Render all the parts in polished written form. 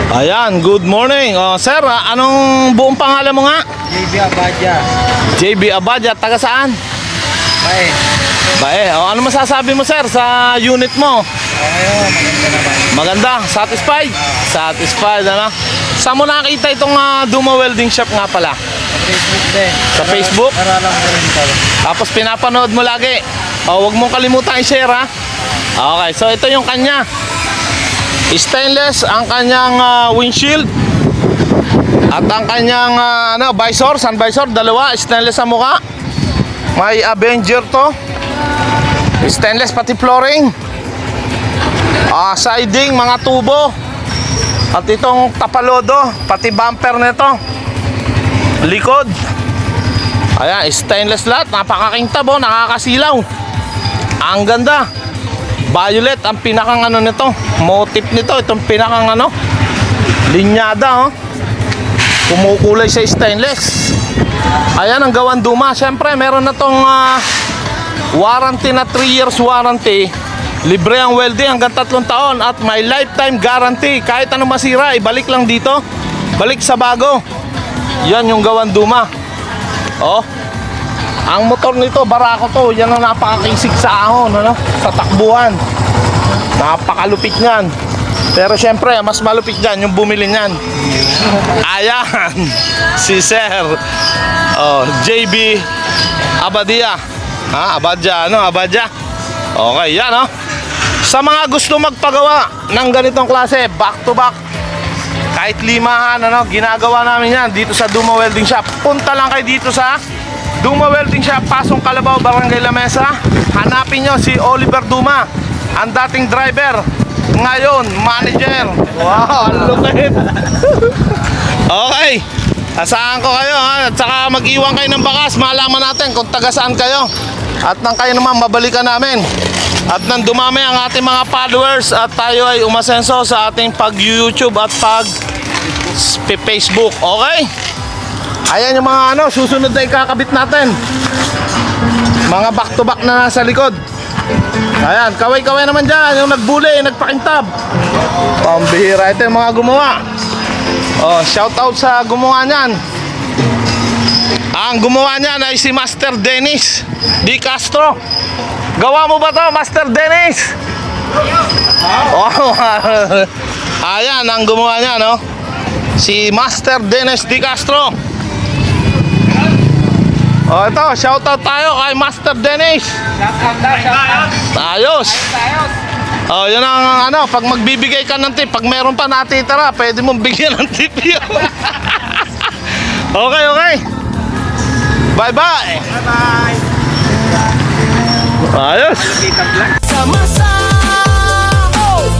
Ayan, good morning. Sir, anong buong pangalan mo nga? JB Abadja. JB Abadja, taga saan? Bae. Bae. Ano masasabi mo, sir, sa unit mo? Okay, maganda naman. Maganda, satisfied? Satisfied, ano? Saan mo nakita itong Duma Welding Shop nga pala? Sa Facebook din. Sa Facebook? Naralang ko rin ito. Tapos pinapanood mo lagi. Huwag mong kalimutan i-share, ha? Okay, so ito yung kanya. Stainless ang kanyang windshield. At ang kanyang visor, sun visor, dalawa, stainless ang mukha. May Avenger to. Stainless pati flooring. Siding, mga tubo. At itong tapalodo, pati bumper nito. Likod. Ayan, stainless lahat, napakakintab, nakakasilaw. Ang ganda. Violet ang pinakang nito, motif nito, itong pinakang linyada, kumukulay sa stainless. Ayan ang gawan Duma. Siyempre meron na tong warranty na 3 years warranty. Libre ang welding hanggang 3 taon at may lifetime guarantee. Kahit anong masira, ibalik lang dito, balik sa bago. Yan yung gawan Duma. Ang motor nito, Barako to. Yan ang napakakisig sa ahon, sa takbuhan. Napakalupit niyan. Pero syempre, mas malupit dyan yung bumili niyan. Ayan, si Sir JB Abadja. Abadja. Okay, yan, Sa mga gusto magpagawa ng ganitong klase, back to back, kahit limahan, ginagawa namin yan dito sa Duma Welding Shop. Punta lang kayo dito sa Duma Welding Shop, Pasong Kalabaw, Barangay La Mesa. Hanapin nyo si Oliver Duma, ang dating driver, ngayon manager. Wow, ang lupit. Okay, asahan ko kayo, at saka mag-iwan kayo ng bakas. Malaman natin kung taga saan kayo, at nang kayo naman mabalikan namin. At nang dumami ang ating mga followers at tayo ay umasenso sa ating pag-YouTube at pag-Facebook. Okay? Ayan yung mga susunod na ikakabit natin. Mga back to back na nasa likod. Ayan, kaway-kaway naman dyan. Yung nagbuli, nagpakintab. Pambihira, ito yung mga gumawa. Shout out sa gumawa niyan. Ang gumawa niyan ay si Master Dennis Di Castro. Gawa mo ba to, Master Dennis? Ayan, ang gumawa niya, si Master Dennis Di Castro. Ito, shoutout tayo kay Master Dennis. Ayos. Yun ang pag magbibigay ka ng tip, pag meron pa natitira, pwede mong bigyan ng tip yun. Okay. Bye-bye. Ayos.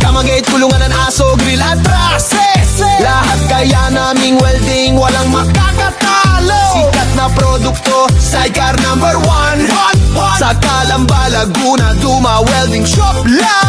Kamagay kulungan ng aso, grill at process. Lahat kaya naming welding, walang makakatalo. Sikat na produkto, sidecar number 1 sa Calamba, Laguna, Duma Welding Shop lang.